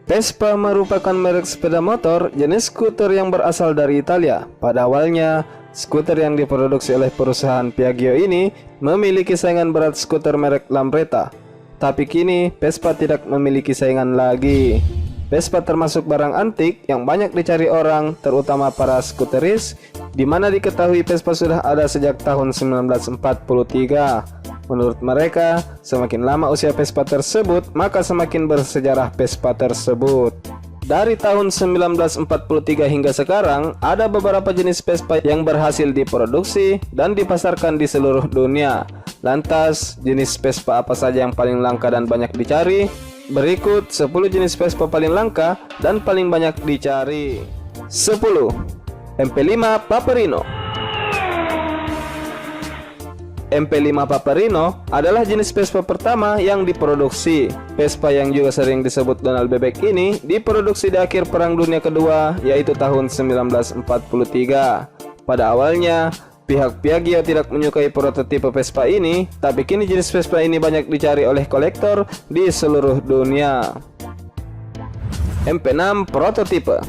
Vespa merupakan merek sepeda motor jenis skuter yang berasal dari Italia. Pada awalnya, skuter yang diproduksi oleh perusahaan Piaggio ini memiliki saingan berat skuter merek Lambretta. Tapi kini Vespa tidak memiliki saingan lagi. Vespa termasuk barang antik yang banyak dicari orang, terutama para skuteris, di mana diketahui Vespa sudah ada sejak tahun 1943. Menurut mereka, semakin lama usia Vespa tersebut, maka semakin bersejarah Vespa tersebut. Dari tahun 1943 hingga sekarang, ada beberapa jenis Vespa yang berhasil diproduksi dan dipasarkan di seluruh dunia. Lantas, jenis Vespa apa saja yang paling langka dan banyak dicari? Berikut 10 jenis Vespa paling langka dan paling banyak dicari. 10. MP5 Paperino. MP5 Paperino adalah jenis Vespa pertama yang diproduksi. Vespa yang juga sering disebut Donald Bebek ini diproduksi di akhir Perang Dunia Kedua, yaitu tahun 1943. Pada awalnya, pihak Piaggio tidak menyukai prototipe Vespa ini, tapi kini jenis Vespa ini banyak dicari oleh kolektor di seluruh dunia. MP6 Prototipe.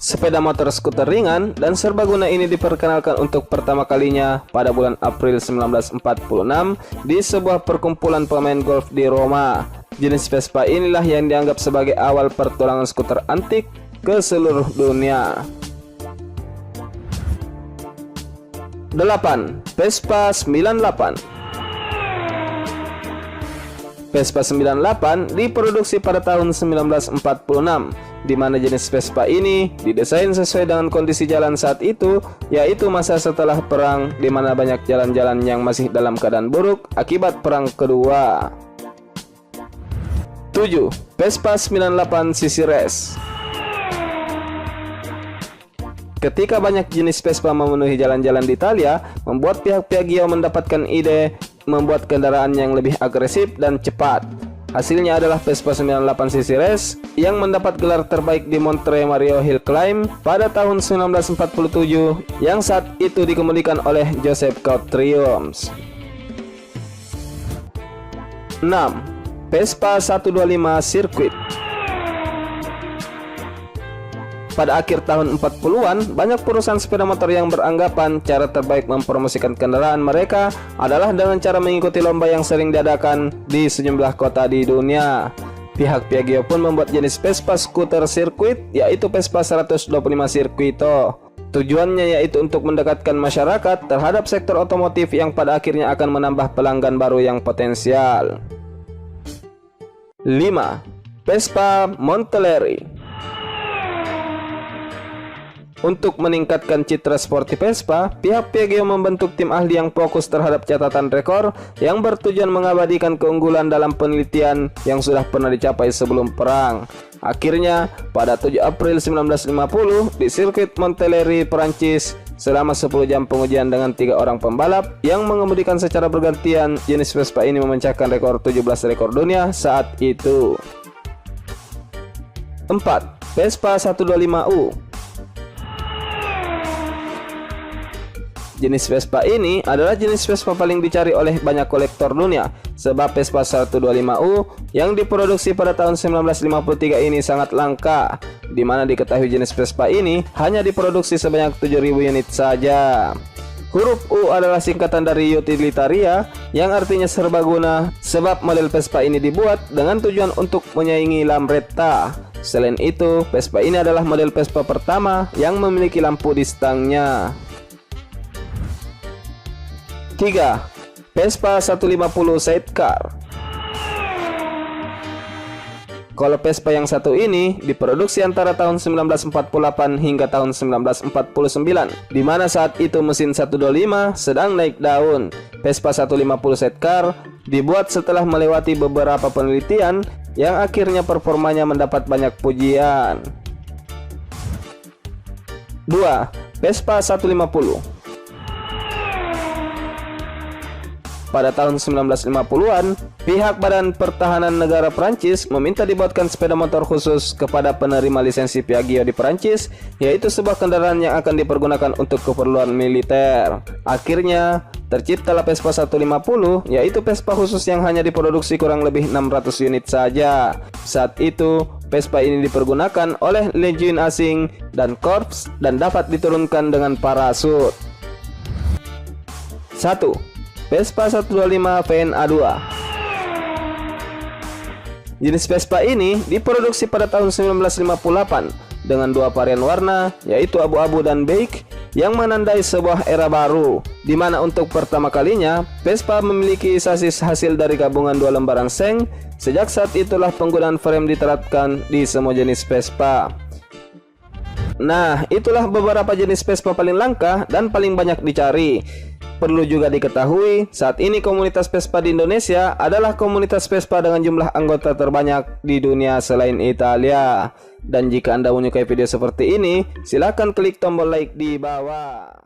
Sepeda motor skuter ringan dan serbaguna ini diperkenalkan untuk pertama kalinya pada bulan April 1946 di sebuah perkumpulan pemain golf di Roma. Jenis Vespa inilah yang dianggap sebagai awal pertulangan skuter antik ke seluruh dunia. 8. Vespa 98. Vespa 98 diproduksi pada tahun 1946, di mana jenis Vespa ini didesain sesuai dengan kondisi jalan saat itu, yaitu masa setelah perang, di mana banyak jalan-jalan yang masih dalam keadaan buruk akibat perang kedua. 7. Vespa 98 CC Race. Ketika banyak jenis Vespa memenuhi jalan-jalan di Italia, membuat pihak Piaggio mendapatkan ide membuat kendaraan yang lebih agresif dan cepat. Hasilnya adalah Vespa 98 CC Race yang mendapat gelar terbaik di Monte Mario Hill Climb pada tahun 1947 yang saat itu dikemudikan oleh Joseph Cautrions. 6. Vespa 125 Circuit. Pada akhir tahun 40-an, banyak perusahaan sepeda motor yang beranggapan cara terbaik mempromosikan kendaraan mereka adalah dengan cara mengikuti lomba yang sering diadakan di sejumlah kota di dunia. Pihak Piaggio pun membuat jenis Vespa skuter sirkuit, yaitu Vespa 125 Circuito. Tujuannya yaitu untuk mendekatkan masyarakat terhadap sektor otomotif yang pada akhirnya akan menambah pelanggan baru yang potensial. 5. Vespa Monteleri. Untuk meningkatkan citra sporty Vespa, pihak Piaggio membentuk tim ahli yang fokus terhadap catatan rekor yang bertujuan mengabadikan keunggulan dalam penelitian yang sudah pernah dicapai sebelum perang. Akhirnya, pada 7 April 1950 di sirkuit Monteleri, Perancis, selama 10 jam pengujian dengan 3 orang pembalap yang mengemudikan secara bergantian, jenis Vespa ini memecahkan rekor 17 rekor dunia saat itu. 4. Vespa 125U. Jenis Vespa ini adalah jenis Vespa paling dicari oleh banyak kolektor dunia, sebab Vespa 125U yang diproduksi pada tahun 1953 ini sangat langka, di mana diketahui jenis Vespa ini hanya diproduksi sebanyak 7.000 unit saja. Huruf U adalah singkatan dari utilitaria, yang artinya serbaguna, sebab model Vespa ini dibuat dengan tujuan untuk menyaingi Lambretta. Selain itu, Vespa ini adalah model Vespa pertama yang memiliki lampu di stangnya. 3. Vespa 150 Sidecar. Kalau Vespa yang satu ini diproduksi antara tahun 1948 hingga tahun 1949, di mana saat itu mesin 125 sedang naik daun. Vespa 150 Sidecar dibuat setelah melewati beberapa penelitian yang akhirnya performanya mendapat banyak pujian. 2. Vespa 150. pada tahun 1950-an, pihak Badan Pertahanan Negara Prancis meminta dibuatkan sepeda motor khusus kepada penerima lisensi Piaggio di Prancis, yaitu sebuah kendaraan yang akan dipergunakan untuk keperluan militer. Akhirnya, terciptalah Vespa 150, yaitu Vespa khusus yang hanya diproduksi kurang lebih 600 unit saja. Saat itu, Vespa ini dipergunakan oleh legiun asing dan korps dan dapat diturunkan dengan parasut. 1. Vespa 125 VNA 2. Jenis Vespa ini diproduksi pada tahun 1958 dengan dua varian warna, yaitu abu-abu dan beige, yang menandai sebuah era baru, di mana untuk pertama kalinya Vespa memiliki sasis hasil dari gabungan dua lembaran seng. Sejak saat itulah penggunaan frame diterapkan di semua jenis Vespa. Nah, itulah beberapa jenis Vespa paling langka dan paling banyak dicari. Perlu juga diketahui, saat ini komunitas Vespa di Indonesia adalah komunitas Vespa dengan jumlah anggota terbanyak di dunia selain Italia. Dan jika Anda menyukai video seperti ini, silakan klik tombol like di bawah.